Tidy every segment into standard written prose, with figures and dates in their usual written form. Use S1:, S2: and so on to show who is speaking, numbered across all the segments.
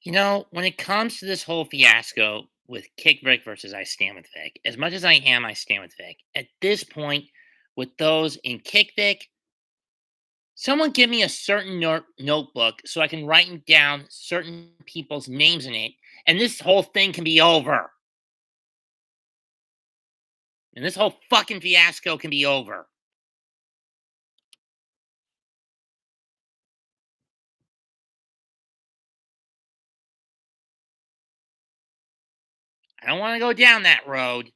S1: When it comes to this whole fiasco with Kick Vic versus I Stand with Vic, as much as I stand with Vic. At this point, with those in Kick Vic, someone give me a certain notebook so I can write down certain people's names in it, and this whole thing can be over. And this whole fucking fiasco can be over. I don't want to go down that road,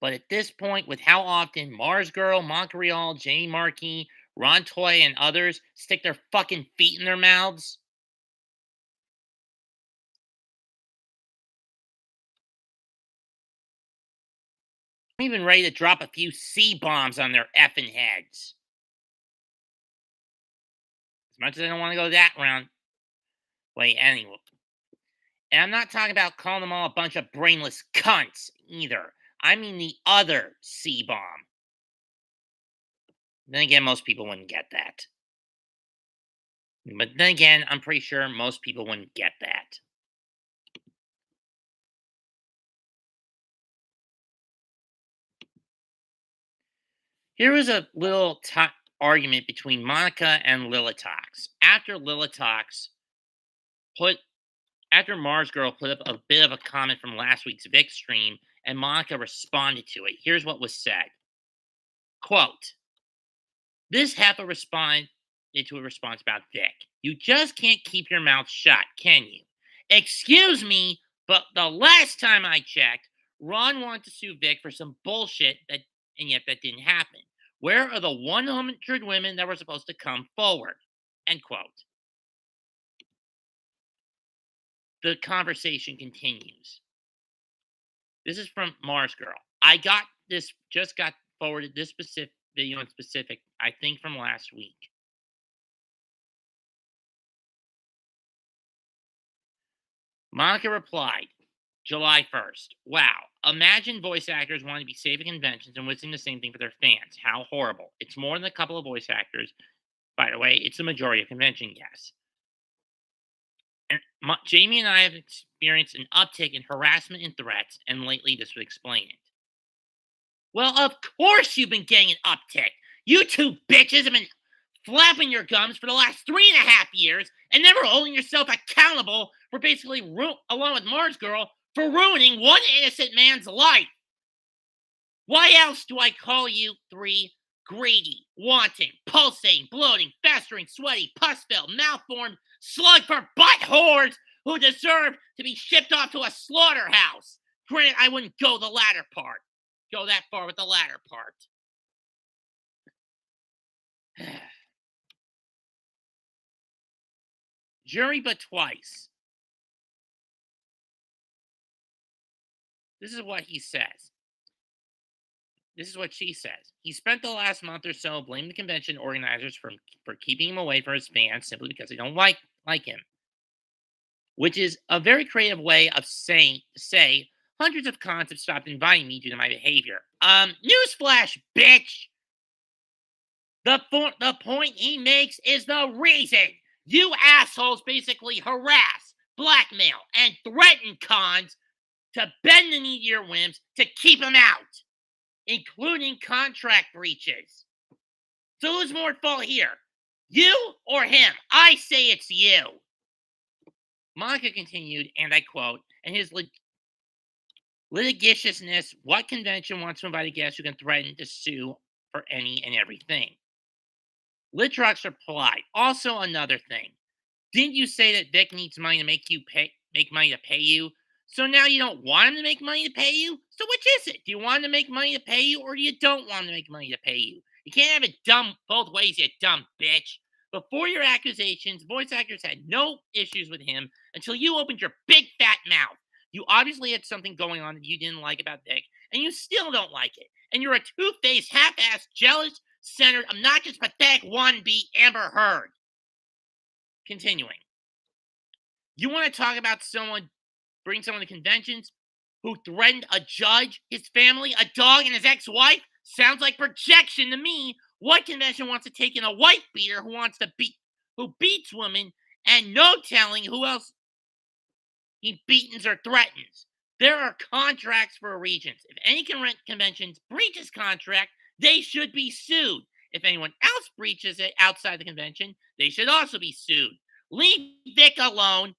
S1: but at this point, with how often Mars Girl, Montreal, Jamie Markey, Ron Toy, and others stick their fucking feet in their mouths, I'm even ready to drop a few C bombs on their effing heads. As much as I don't want to go that round way anyway. And I'm not talking about calling them all a bunch of brainless cunts either. I mean the other C bomb. Then again, most people wouldn't get that. But then again, I'm pretty sure most people wouldn't get that. Here was a little argument between Monica and Lilitox. Put After Mars Girl put up a bit of a comment from last week's Vic stream, and Monica responded to it. Here's what was said. Quote, this heifer responded to a response about Vic. You just can't keep your mouth shut, can you? Excuse me, but the last time I checked, Ron wanted to sue Vic for some bullshit and yet that didn't happen. Where are the 100 women that were supposed to come forward? End quote. The conversation continues. This is from Mars Girl. Just got forwarded this specific video in specific, I think from last week. Monica replied, July 1st. Wow. Imagine voice actors wanting to be safe at conventions and wishing the same thing for their fans. How horrible. It's more than a couple of voice actors. By the way, it's the majority of convention guests. And Jamie and I have experienced an uptick in harassment and threats, and lately this would explain it. Well, of course you've been getting an uptick. You two bitches have been flapping your gums for the last 3.5 years and never holding yourself accountable for basically, along with Mars Girl, for ruining one innocent man's life. Why else do I call you three greedy, wanting, pulsating, bloating, festering, sweaty, pus-filled, malformed, slug for butt whores who deserve to be shipped off to a slaughterhouse? Granted, I wouldn't go that far with the latter part. Jury but twice. This is what he says. This is what she says. He spent the last month or so blaming the convention organizers for keeping him away from his fans simply because they don't like him. Which is a very creative way of say hundreds of cons have stopped inviting me due to my behavior. Newsflash, bitch! The point he makes is the reason you assholes basically harass, blackmail, and threaten cons to bend the knee to your whims to keep him out, including contract breaches. So who's more at fault here? You or him? I say it's you. Monica continued, and I quote, and his litigiousness, what convention wants to invite a guest who can threaten to sue for any and everything? Litrox replied, also another thing. Didn't you say that Vic needs money to make money to pay you? So now you don't want him to make money to pay you? So which is it? Do you want him to make money to pay you, or do you don't want him to make money to pay you? You can't have it dumb both ways, you dumb bitch. Before your accusations, voice actors had no issues with him until you opened your big fat mouth. You obviously had something going on that you didn't like about Vic, and you still don't like it. And you're a two-faced, half-assed, jealous, centered, obnoxious, pathetic wannabe Amber Heard. Continuing. You want to talk about bring someone to conventions who threatened a judge, his family, a dog, and his ex-wife? Sounds like projection to me. What convention wants to take in a wife beater who beats women and no telling who else he beatens or threatens. There are contracts for regions. If any conventions breach his contract, they should be sued. If anyone else breaches it outside the convention, they should also be sued. Leave Vic alone.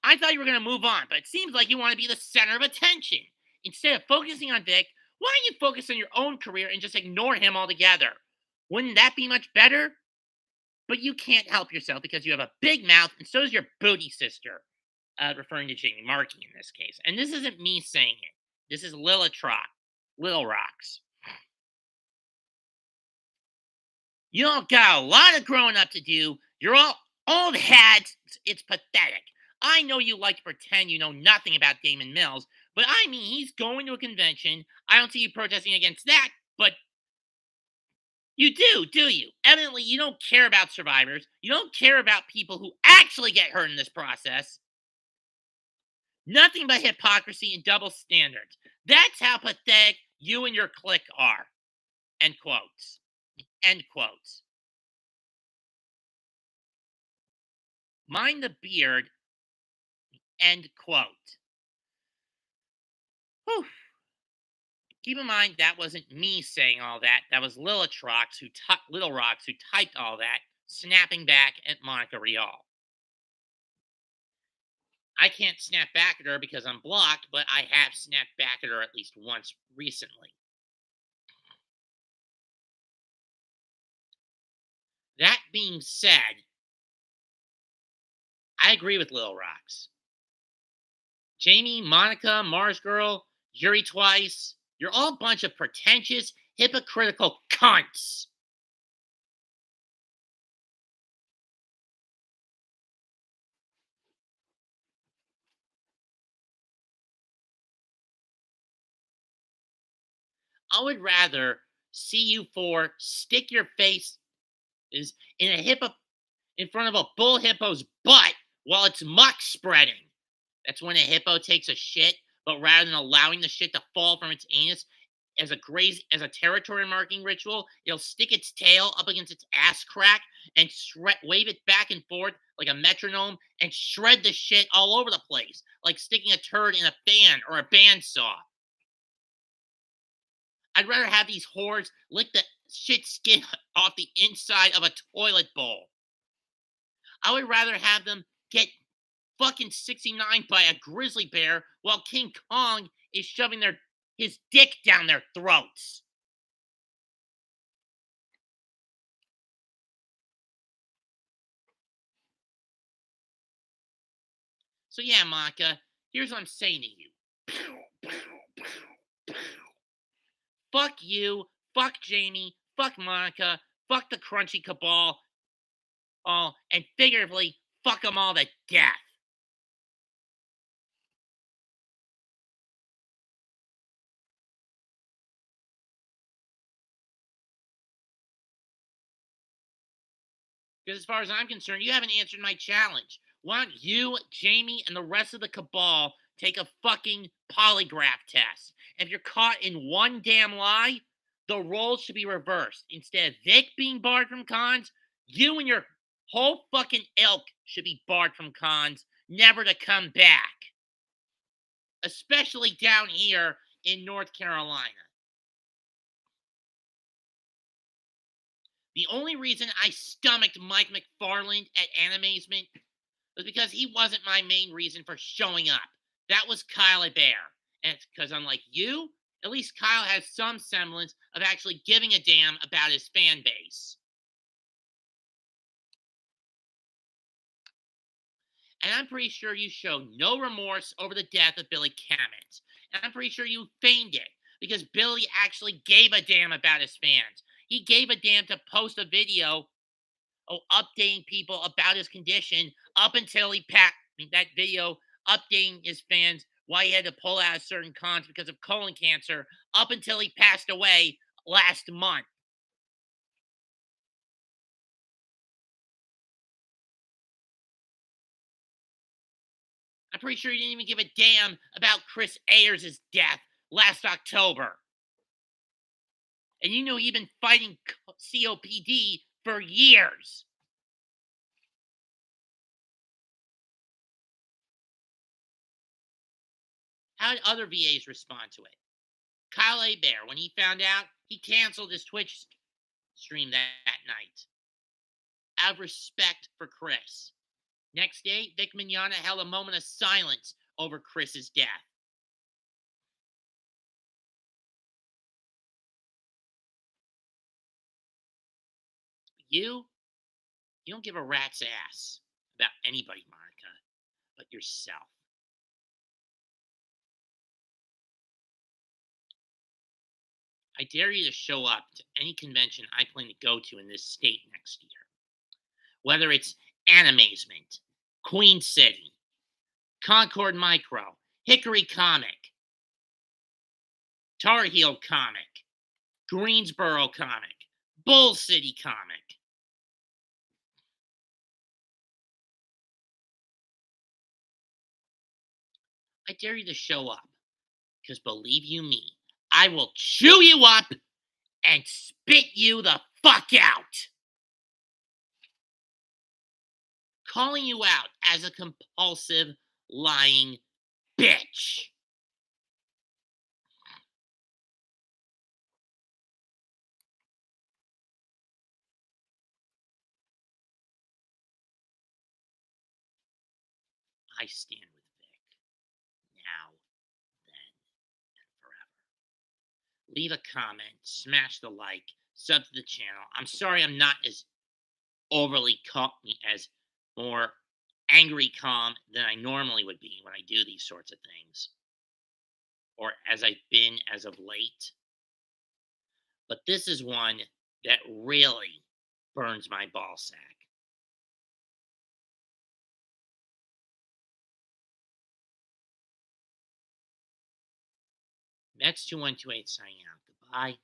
S1: I thought you were going to move on, but it seems like you want to be the center of attention. Instead of focusing on Vic, why don't you focus on your own career and just ignore him altogether? Wouldn't that be much better? But you can't help yourself because you have a big mouth, and so does your booty sister. Referring to Jamie Markey in this case. And this isn't me saying it. This is Little Rocks. You all got a lot of growing up to do. You're all old hats. It's pathetic. I know you like to pretend you know nothing about Damon Mills, but I mean, he's going to a convention. I don't see you protesting against that, but you do you? Evidently, you don't care about survivors. You don't care about people who actually get hurt in this process. Nothing but hypocrisy and double standards. That's how pathetic you and your clique are. End quotes. End quotes. Mind the beard. End quote. Whew. Keep in mind that wasn't me saying all that. That was Little Rocks who typed all that, snapping back at Monica Rial. I can't snap back at her because I'm blocked, but I have snapped back at her at least once recently. That being said, I agree with Little Rocks. Jamie, Monica, Mars Girl, Yuri Twice, you're all a bunch of pretentious, hypocritical cunts. I would rather see you four stick your face is in a hippo in front of a bull hippo's butt while it's muck spreading. That's when a hippo takes a shit, but rather than allowing the shit to fall from its anus as a territory marking ritual, it'll stick its tail up against its ass crack and wave it back and forth like a metronome and shred the shit all over the place, like sticking a turd in a fan or a bandsaw. I'd rather have these whores lick the shit skin off the inside of a toilet bowl. I would rather have them get fucking 69 by a grizzly bear while King Kong is shoving his dick down their throats. So yeah, Monica, here's what I'm saying to you. Fuck you, fuck Jamie, fuck Monica, fuck the crunchy cabal, all, and figuratively, fuck them all to death. Because as far as I'm concerned, you haven't answered my challenge. Why don't you, Jamie, and the rest of the cabal take a fucking polygraph test? And if you're caught in one damn lie, the roles should be reversed. Instead of Vic being barred from cons, you and your whole fucking ilk should be barred from cons, never to come back. Especially down here in North Carolina. The only reason I stomached Mike McFarland at Animazement was because he wasn't my main reason for showing up. That was Kyle Hebert. And it's because, unlike you, at least Kyle has some semblance of actually giving a damn about his fan base. And I'm pretty sure you showed no remorse over the death of Billy Kammett. And I'm pretty sure you feigned it because Billy actually gave a damn about his fans. He gave a damn to post a video updating people about his condition up until he that video updating his fans why he had to pull out of certain cons because of colon cancer up until he passed away last month. I'm pretty sure you didn't even give a damn about Chris Ayers' death last October. And you know he's been fighting COPD for years. How did other VAs respond to it? Kyle Bear, when he found out, he canceled his Twitch stream that night out of respect for Chris. Next day, Vic Mignogna held a moment of silence over Chris's death. You, you don't give a rat's ass about anybody, Monica, but yourself. I dare you to show up to any convention I plan to go to in this state next year. Whether it's Animazement, Queen City, Concord Micro, Hickory Comic, Tar Heel Comic, Greensboro Comic, Bull City Comic. I dare you to show up because believe you me, I will chew you up and spit you the fuck out. Calling you out as a compulsive, lying bitch. I stand with Vic now, then, and forever. Leave a comment, smash the like, sub to the channel. I'm sorry I'm not as overly as more angry calm than I normally would be when I do these sorts of things, or as I've been as of late. But this is one that really burns my ball sack. Mets 2128 signing out. Goodbye.